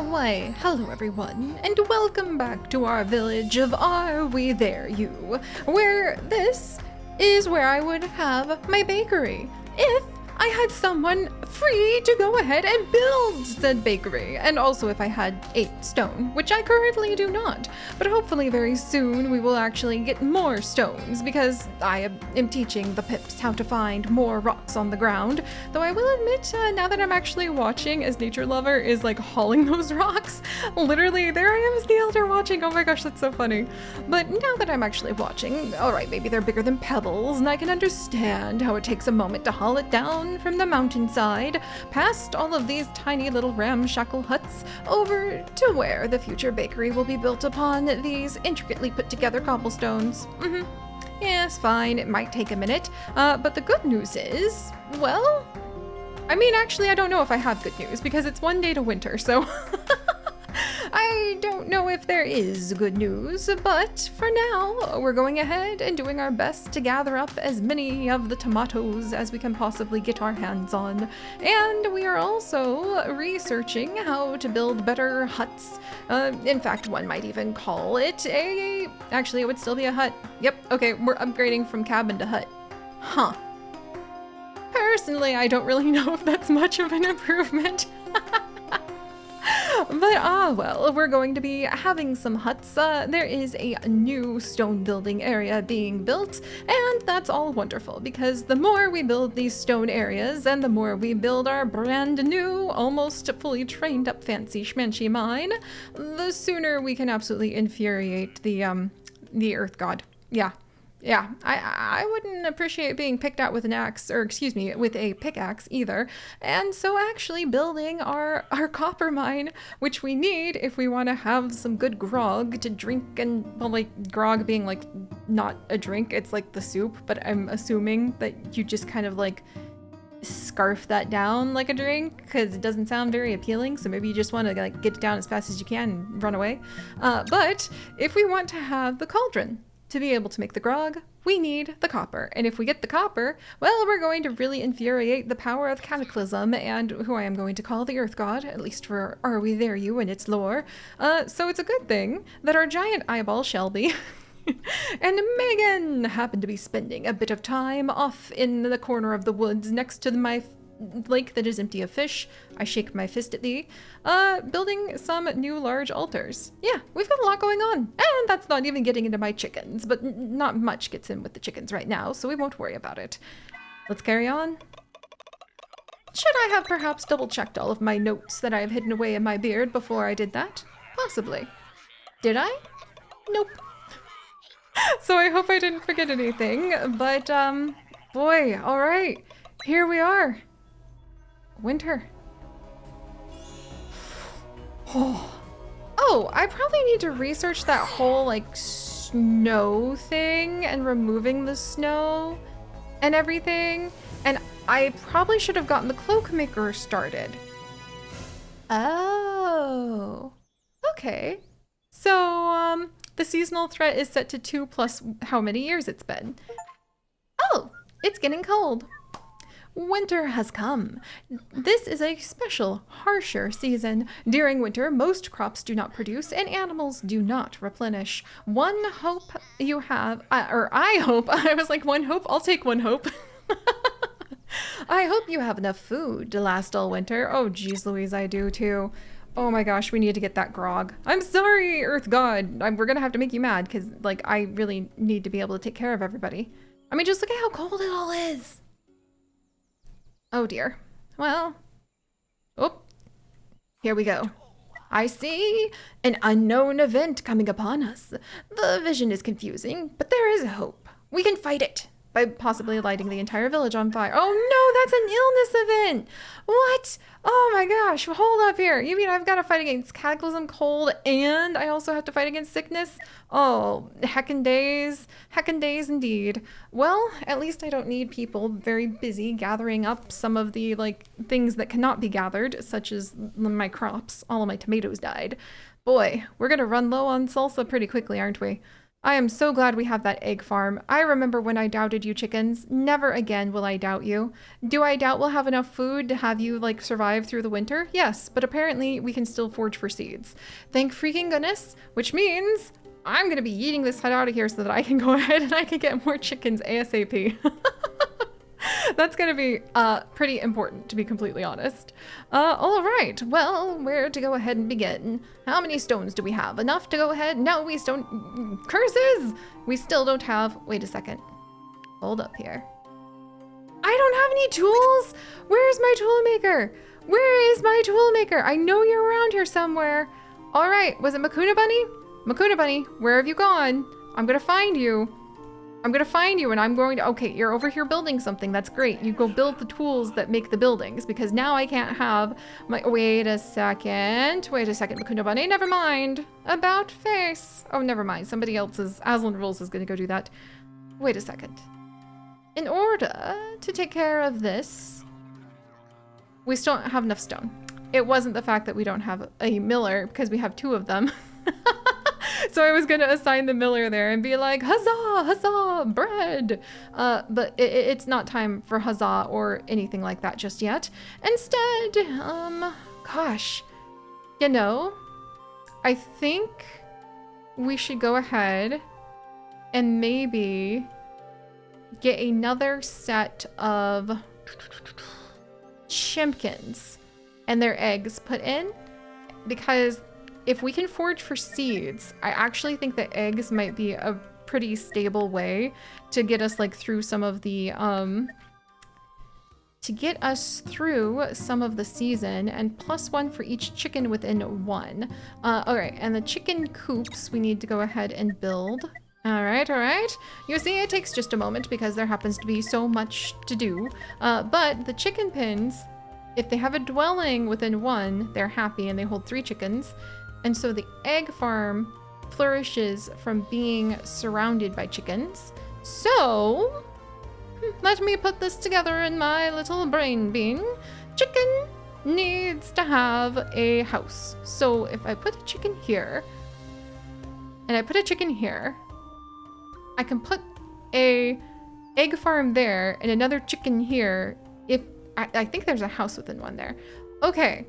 Why, hello everyone, and welcome back to our village of Are We There You, where this is where I would have my bakery, if I had someone free to go ahead and build said bakery, and also if I had 8 stone, which I currently do not, but hopefully very soon we will actually get more stones, because I am teaching the pips how to find more rocks on the ground, though I will admit, now that I'm actually watching as nature lover is like hauling those rocks, literally there I am as the elder watching, oh my gosh, that's so funny. But now that I'm actually watching, alright, maybe they're bigger than pebbles, and I can understand how it takes a moment to haul it down from the mountainside, past all of these tiny little ramshackle huts, over to where the future bakery will be built upon these intricately put together cobblestones. Yes, fine, it might take a minute, but the good news is, well, I mean, actually, I don't know if I have good news, because it's one day to winter, so I don't know if there is good news, but for now, we're going ahead and doing our best to gather up as many of the tomatoes as we can possibly get our hands on. And we are also researching how to build better huts. In fact, one might even call it actually, it would still be a hut. Yep, okay, we're upgrading from cabin to hut. Huh. Personally, I don't really know if that's much of an improvement. But well, we're going to be having some huts. There is a new stone building area being built, and that's all wonderful because the more we build these stone areas and the more we build our brand new, almost fully trained up fancy schmancy mine, the sooner we can absolutely infuriate the earth god. Yeah, I wouldn't appreciate being picked out with an axe, or excuse me, with a pickaxe either. And so actually building our copper mine, which we need if we want to have some good grog to drink, and well, like grog being like not a drink, it's like the soup, but I'm assuming that you just kind of like scarf that down like a drink because it doesn't sound very appealing, so maybe you just want to like get it down as fast as you can and run away. But if we want to have the cauldron to be able to make the grog, we need the copper. And if we get the copper, well, we're going to really infuriate the power of Cataclysm, and who I am going to call the Earth God, at least for Are We There You and its lore. So it's a good thing that our giant eyeball Shelby and Megan happen to be spending a bit of time off in the corner of the woods next to my lake that is empty of fish. I shake my fist at thee. Building some new large altars. Yeah, we've got a lot going on. And that's not even getting into my chickens, but not much gets in with the chickens right now, so we won't worry about it. Let's carry on. Should I have perhaps double-checked all of my notes that I have hidden away in my beard before I did that? Possibly. Did I? Nope. So I hope I didn't forget anything, but boy, all right, here we are. Winter. Oh, I probably need to research that whole like snow thing and removing the snow and everything. And I probably should have gotten the cloak maker started. Oh, okay. So the seasonal threat is set to 2 plus how many years it's been. Oh, it's getting cold. Winter has come. This is a special, harsher season. During winter, most crops do not produce and animals do not replenish. One hope you have, or I hope, I was like, one hope, I'll take one hope. I hope you have enough food to last all winter. Oh, geez Louise, I do too. Oh my gosh, we need to get that grog. I'm sorry, Earth God. We're gonna have to make you mad because, like, I really need to be able to take care of everybody. I mean, just look at how cold it all is. Oh dear. Well, oh, here we go. I see an unknown event coming upon us. The vision is confusing, but there is hope. We can fight it by possibly lighting the entire village on fire. Oh no, that's an illness event. What? Oh my gosh, hold up here. You mean I've got to fight against cataclysm, cold, and I also have to fight against sickness? Oh, heckin' days indeed. Well, at least I don't need people very busy gathering up some of the like things that cannot be gathered, such as my crops. All of my tomatoes died. Boy, we're gonna run low on salsa pretty quickly, aren't we? I am so glad we have that egg farm. I remember when I doubted you chickens. Never again will I doubt you. Do I doubt we'll have enough food to have you like survive through the winter? Yes, but apparently we can still forage for seeds. Thank freaking goodness, which means I'm gonna be eating this hut out of here so that I can go ahead and I can get more chickens ASAP. That's gonna be pretty important, to be completely honest. All right, well, where to go ahead and begin? How many stones do we have? Enough to go ahead? No, we don't. Curses! We still don't have. Wait a second. Hold up here. I don't have any tools. Where's my tool maker? Where is my tool maker? I know you're around here somewhere. All right, was it Makuna Bunny? Makuna Bunny, where have you gone? I'm gonna find you. I'm gonna find you and I'm going to, okay, you're over here building something. That's great. You go build the tools that make the buildings because now I can't have my, wait a second, Makuna Bunny, never mind. About face. Oh, never mind. Somebody else's, Aslan Rules is gonna go do that. Wait a second. In order to take care of this, we still don't have enough stone. It wasn't the fact that we don't have a miller because we have 2 of them. So I was going to assign the miller there and be like, huzzah, huzzah, bread. But it's not time for huzzah or anything like that just yet. Instead, gosh, you know, I think we should go ahead and maybe get another set of chimkins and their eggs put in, because if we can forage for seeds, I actually think that eggs might be a pretty stable way to get us like through some of the season, and +1 for each chicken within 1. All right, and the chicken coops we need to go ahead and build. All right. You see, it takes just a moment because there happens to be so much to do. But the chicken pins, if they have a dwelling within 1, they're happy and they hold 3 chickens. And so the egg farm flourishes from being surrounded by chickens. So let me put this together in my little brain bean. Chicken needs to have a house. So if I put a chicken here and I put a chicken here, I can put a egg farm there and another chicken here. If I think there's a house within 1 there. Okay.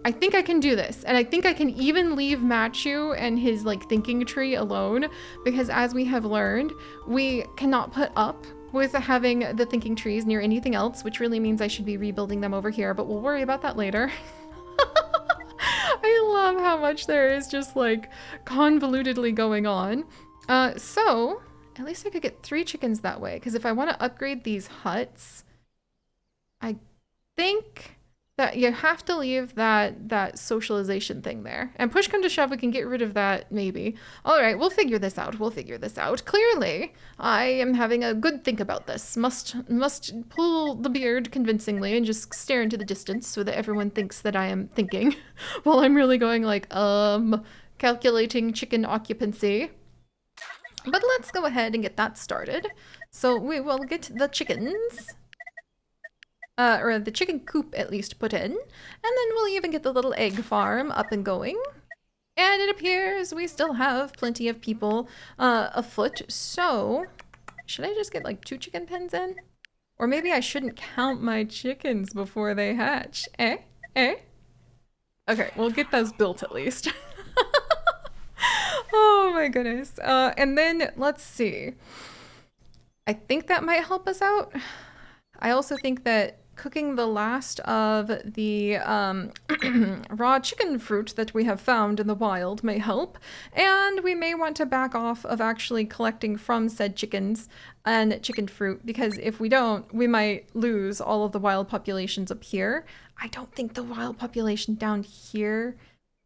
I think I can do this, and I think I can even leave Machu and his like thinking tree alone, because as we have learned, we cannot put up with having the thinking trees near anything else, which really means I should be rebuilding them over here, but we'll worry about that later. I love how much there is just like convolutedly going on. So at least I could get 3 chickens that way, because if I want to upgrade these huts, I think that you have to leave that socialization thing there. And push come to shove, we can get rid of that, maybe. All right, we'll figure this out. Clearly, I am having a good think about this. Must pull the beard convincingly and just stare into the distance so that everyone thinks that I am thinking while I'm really going like, calculating chicken occupancy. But let's go ahead and get that started. So we will get the chickens. Or the chicken coop at least put in, and then we'll even get the little egg farm up and going. And it appears we still have plenty of people afoot, so should I just get like 2 chicken pens in? Or maybe I shouldn't count my chickens before they hatch. Eh? Okay, we'll get those built at least. Oh my goodness. And then let's see. I think that might help us out. I also think that cooking the last of the raw chicken fruit that we have found in the wild may help, and we may want to back off of actually collecting from said chickens and chicken fruit, because if we don't, we might lose all of the wild populations up here. I don't think the wild population down here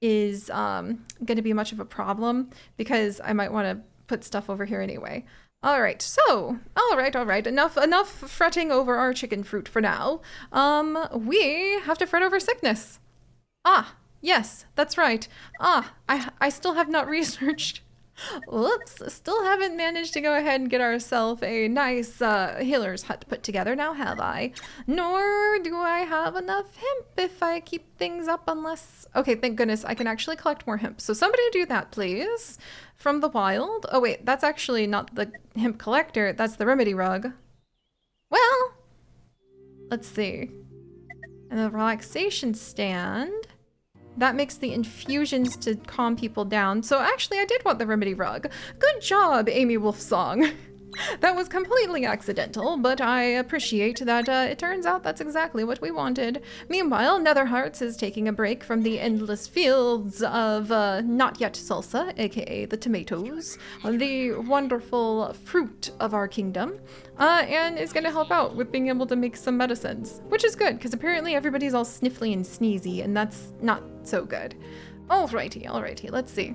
is going to be much of a problem, because I might want to put stuff over here anyway. All right, so, all right, enough fretting over our chicken fruit for now. We have to fret over sickness. Ah, yes, that's right. I still have not researched Whoops, still haven't managed to go ahead and get ourselves a nice healer's hut put together now, have I? Nor do I have enough hemp if I keep things up unless... Okay, thank goodness I can actually collect more hemp. So somebody do that, please. From the wild. Oh wait, that's actually not the hemp collector, that's the remedy rug. Well, let's see. And the relaxation stand. That makes the infusions to calm people down. So actually, I did want the remedy rug. Good job, Amy Wolfsong. That was completely accidental, but I appreciate that it turns out that's exactly what we wanted. Meanwhile, Netherhearts is taking a break from the endless fields of not yet salsa, aka the tomatoes, the wonderful fruit of our kingdom, and is going to help out with being able to make some medicines, which is good, because apparently everybody's all sniffly and sneezy, and that's not so good. Alrighty, let's see.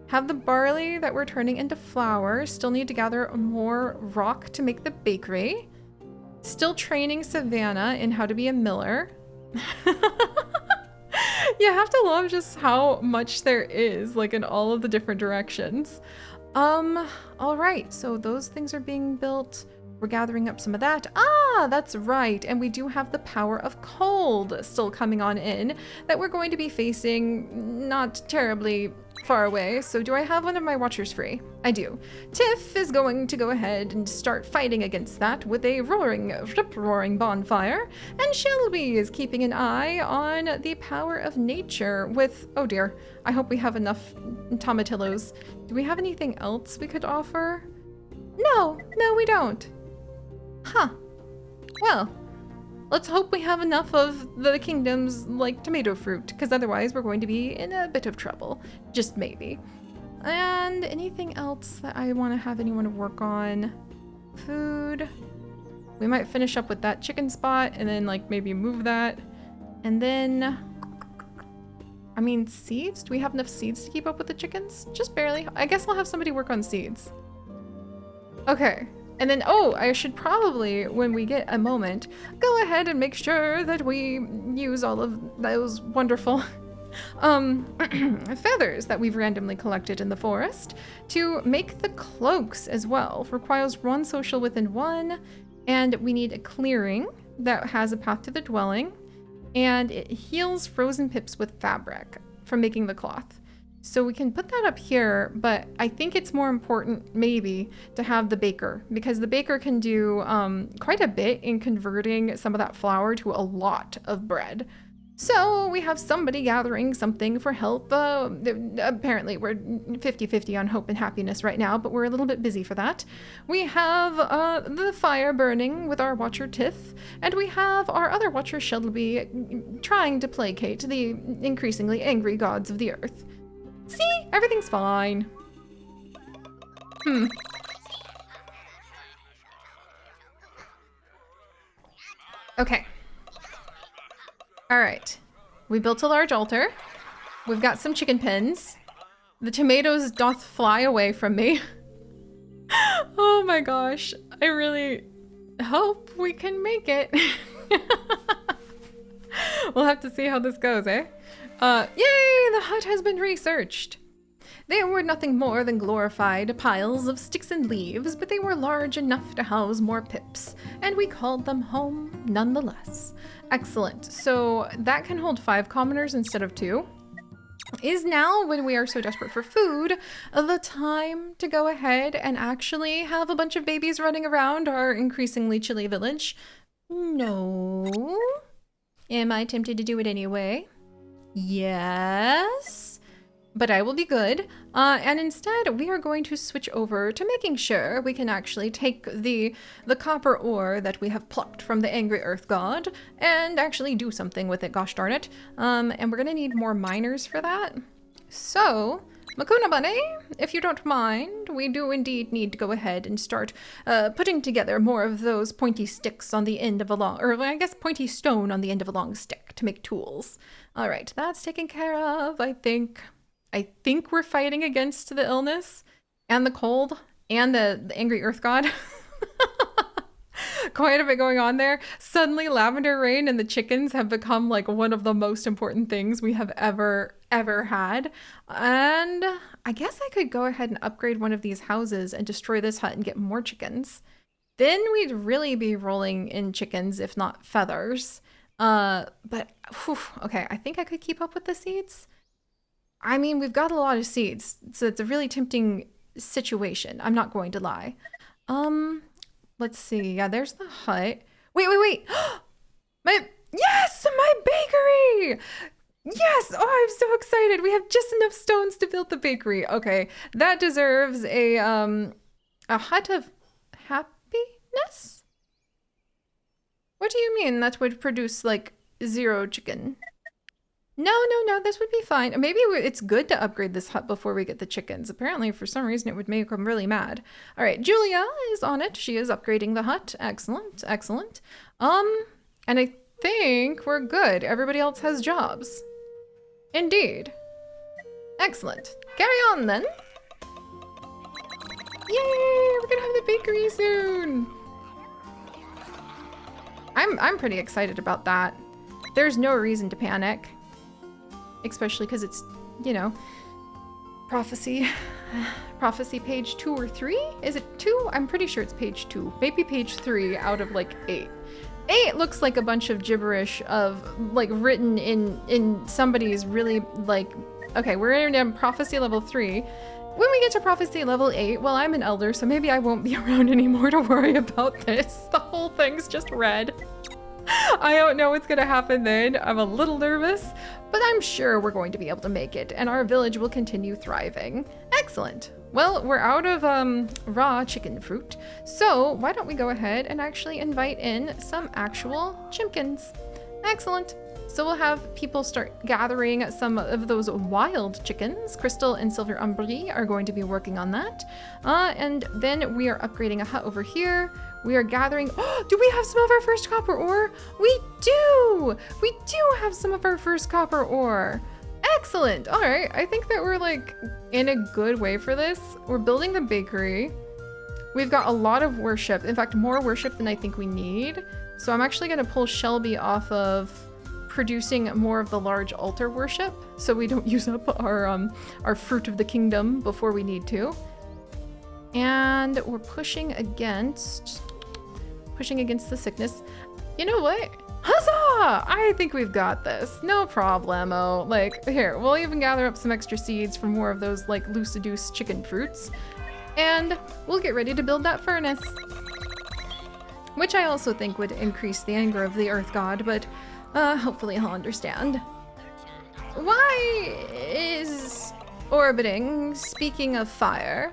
Have the barley that we're turning into flour. Still need to gather more rock to make the bakery. Still training Savannah in how to be a miller. You have to love just how much there is, like in all of the different directions. All right, so those things are being built. We're gathering up some of that. Ah, that's right. And we do have the power of cold still coming on in that we're going to be facing not terribly far away. So do I have one of my watchers free? I do. Tiff is going to go ahead and start fighting against that with a rip-roaring bonfire. And Shelby is keeping an eye on the power of nature with, oh dear, I hope we have enough tomatillos. Do we have anything else we could offer? No, we don't. Huh. Well, let's hope we have enough of the kingdom's, like, tomato fruit, because otherwise we're going to be in a bit of trouble. Just maybe. And anything else that I want to have anyone work on? Food. We might finish up with that chicken spot and then, like, maybe move that. And then... I mean, seeds? Do we have enough seeds to keep up with the chickens? Just barely. I guess I'll have somebody work on seeds. Okay. And then, oh, I should probably, when we get a moment, go ahead and make sure that we use all of those wonderful feathers that we've randomly collected in the forest to make the cloaks as well. Requires one social within one, and we need a clearing that has a path to the dwelling, and it heals frozen pips with fabric from making the cloth. So we can put that up here, but I think it's more important maybe to have the baker, because the baker can do quite a bit in converting some of that flour to a lot of bread. So we have somebody gathering something for help. Apparently we're 50-50 on hope and happiness right now, but we're a little bit busy for that. We have the fire burning with our watcher Tiff, and we have our other watcher Shelby trying to placate the increasingly angry gods of the earth. See? Everything's fine. Okay. All right. We built a large altar. We've got some chicken pens. The tomatoes doth fly away from me. Oh my gosh. I really hope we can make it. We'll have to see how this goes, eh? Yay! The hut has been researched. They were nothing more than glorified piles of sticks and leaves, but they were large enough to house more pips, and we called them home nonetheless. Excellent. So that can hold 5 commoners instead of 2. Is now, when we are so desperate for food, the time to go ahead and actually have a bunch of babies running around our increasingly chilly village? No. Am I tempted to do it anyway? Yes, but I will be good. And instead, we are going to switch over to making sure we can actually take the copper ore that we have plucked from the angry earth god and actually do something with it, gosh darn it. And we're gonna need more miners for that. So, Makuna Bunny, if you don't mind, we do indeed need to go ahead and start putting together more of those pointy sticks on the end of a long, or I guess pointy stone on the end of a long stick to make tools. All right, that's taken care of, I think. I think we're fighting against the illness and the cold and the angry earth god. Quite a bit going on there. Suddenly lavender rain and the chickens have become like one of the most important things we have ever had. And I guess I could go ahead and upgrade one of these houses and destroy this hut and get more chickens. Then we'd really be rolling in chickens, if not feathers. But whew, okay, I think I could keep up with the seeds. I mean, we've got a lot of seeds, so it's a really tempting situation. I'm not going to lie. Let's see. Yeah, there's the hut. Wait. Yes, my bakery! Yes! Oh, I'm so excited. We have just enough stones to build the bakery. Okay, that deserves a hut of happiness? What do you mean that would produce like 0 chicken? No, this would be fine. Maybe it's good to upgrade this hut before we get the chickens. Apparently, for some reason, it would make them really mad. All right, Julia is on it. She is upgrading the hut. Excellent. And I think we're good. Everybody else has jobs. Indeed. Excellent. Carry on, then. Yay! We're gonna have the bakery soon. I'm pretty excited about that. There's no reason to panic. Especially because it's, you know, prophecy page 2 or 3? Is it 2? I'm pretty sure it's page 2. Maybe page 3 out of like 8. 8 looks like a bunch of gibberish of like written in somebody's really like, okay, we're in prophecy level 3. When we get to prophecy level 8, well, I'm an elder, so maybe I won't be around anymore to worry about this. The whole thing's just red. I don't know what's gonna happen then. I'm a little nervous, but I'm sure we're going to be able to make it, and our village will continue thriving. Excellent. Well, we're out of raw chicken fruit, so why don't we go ahead and actually invite in some actual chimkins. Excellent. So we'll have people start gathering some of those wild chickens. Crystal and Silver Umbri are going to be working on that. And then we are upgrading a hut over here. We are gathering. Oh, do we have some of our first copper ore? We do! We do have some of our first copper ore. Excellent. All right. I think that we're like in a good way for this. We're building the bakery. We've got a lot of worship. In fact, more worship than I think we need. So I'm actually going to pull Shelby off of producing more of the large altar worship so we don't use up our fruit of the kingdom before we need to. And we're pushing against the sickness. You know what? Huzzah! I think we've got this. No problemo. Like, here, we'll even gather up some extra seeds for more of those like Luciduce chicken fruits. And we'll get ready to build that furnace. Which I also think would increase the anger of the earth god, but hopefully he'll understand. Why is orbiting, speaking of fire,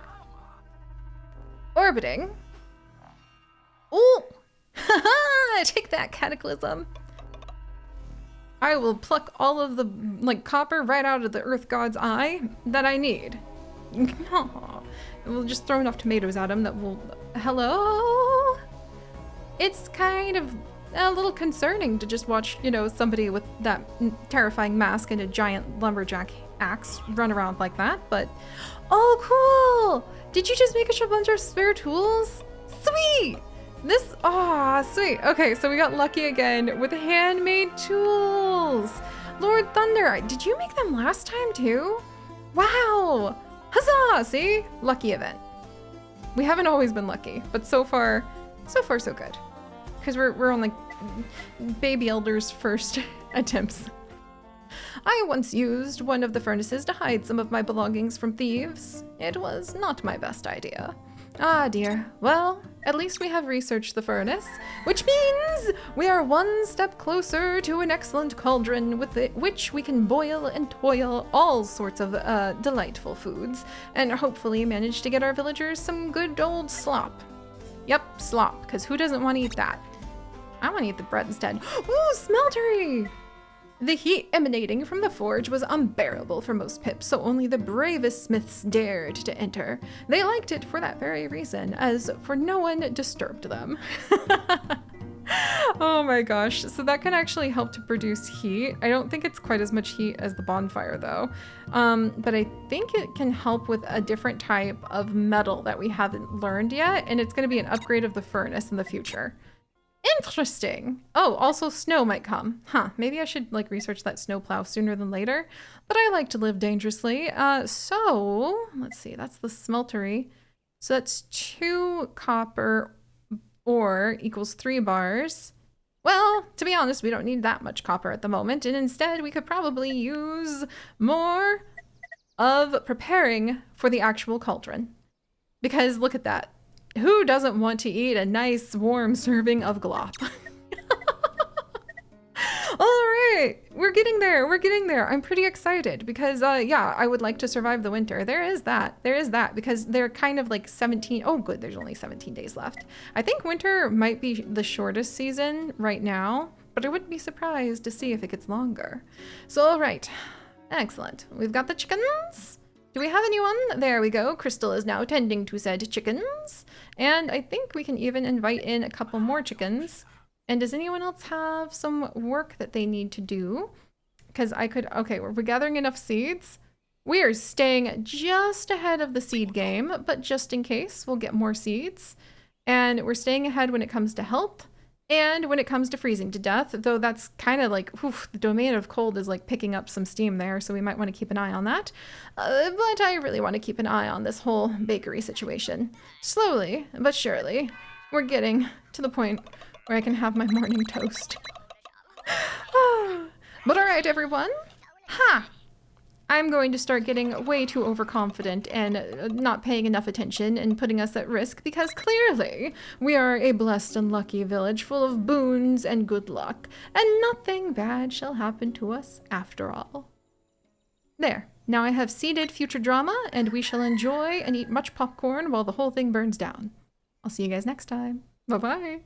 orbiting? Ooh! Haha! Take that, Cataclysm! I will pluck all of the, like, copper right out of the earth god's eye that I need. We'll just throw enough tomatoes at him that will... Hello? It's kind of a little concerning to just watch, you know, somebody with that terrifying mask and a giant lumberjack axe run around like that, but... Oh, cool! Did you just make us a bunch of spare tools? Sweet! This, sweet. Okay, so we got lucky again with handmade tools. Lord Thunder, did you make them last time too? Wow! Huzzah! See? Lucky event. We haven't always been lucky, but so far so good. Because we're on like baby elder's first attempts. I once used one of the furnaces to hide some of my belongings from thieves. It was not my best idea. Ah dear. Well, at least we have researched the furnace, which means we are one step closer to an excellent cauldron with which we can boil and toil all sorts of delightful foods, and hopefully manage to get our villagers some good old slop. Yep, slop, because who doesn't want to eat that? I want to eat the bread instead. Ooh, smeltery! The heat emanating from the forge was unbearable for most pips, so only the bravest smiths dared to enter. They liked it for that very reason, as for no one disturbed them. Oh my gosh, so that can actually help to produce heat. I don't think it's quite as much heat as the bonfire though, but I think it can help with a different type of metal that we haven't learned yet, and it's going to be an upgrade of the furnace in the future. Interesting. Oh, also snow might come. Huh, maybe I should like research that snowplow sooner than later, but I like to live dangerously. So let's see, that's the smeltery. So that's 2 copper ore equals 3 bars. Well, to be honest, we don't need that much copper at the moment, and instead we could probably use more of preparing for the actual cauldron. Because look at that. Who doesn't want to eat a nice warm serving of glop? All right, we're getting there. We're getting there. I'm pretty excited because, yeah, I would like to survive the winter. There is that. There is that because they're kind of like 17. Oh, good. There's only 17 days left. I think winter might be the shortest season right now, but I wouldn't be surprised to see if it gets longer. So, all right. Excellent. We've got the chickens. Do we have anyone? There we go. Crystal is now tending to said chickens. And I think we can even invite in a couple more chickens. And does anyone else have some work that they need to do? Because I could, okay, we're gathering enough seeds. We are staying just ahead of the seed game, but just in case, we'll get more seeds. And we're staying ahead when it comes to health and when it comes to freezing to death, though that's kind of like, oof, the domain of cold is like picking up some steam there, so we might want to keep an eye on that. But I really want to keep an eye on this whole bakery situation. Slowly, but surely, we're getting to the point where I can have my morning toast. But all right, everyone. Ha! I'm going to start getting way too overconfident and not paying enough attention and putting us at risk because clearly we are a blessed and lucky village full of boons and good luck, and nothing bad shall happen to us after all. There. Now I have seeded future drama, and we shall enjoy and eat much popcorn while the whole thing burns down. I'll see you guys next time. Bye-bye.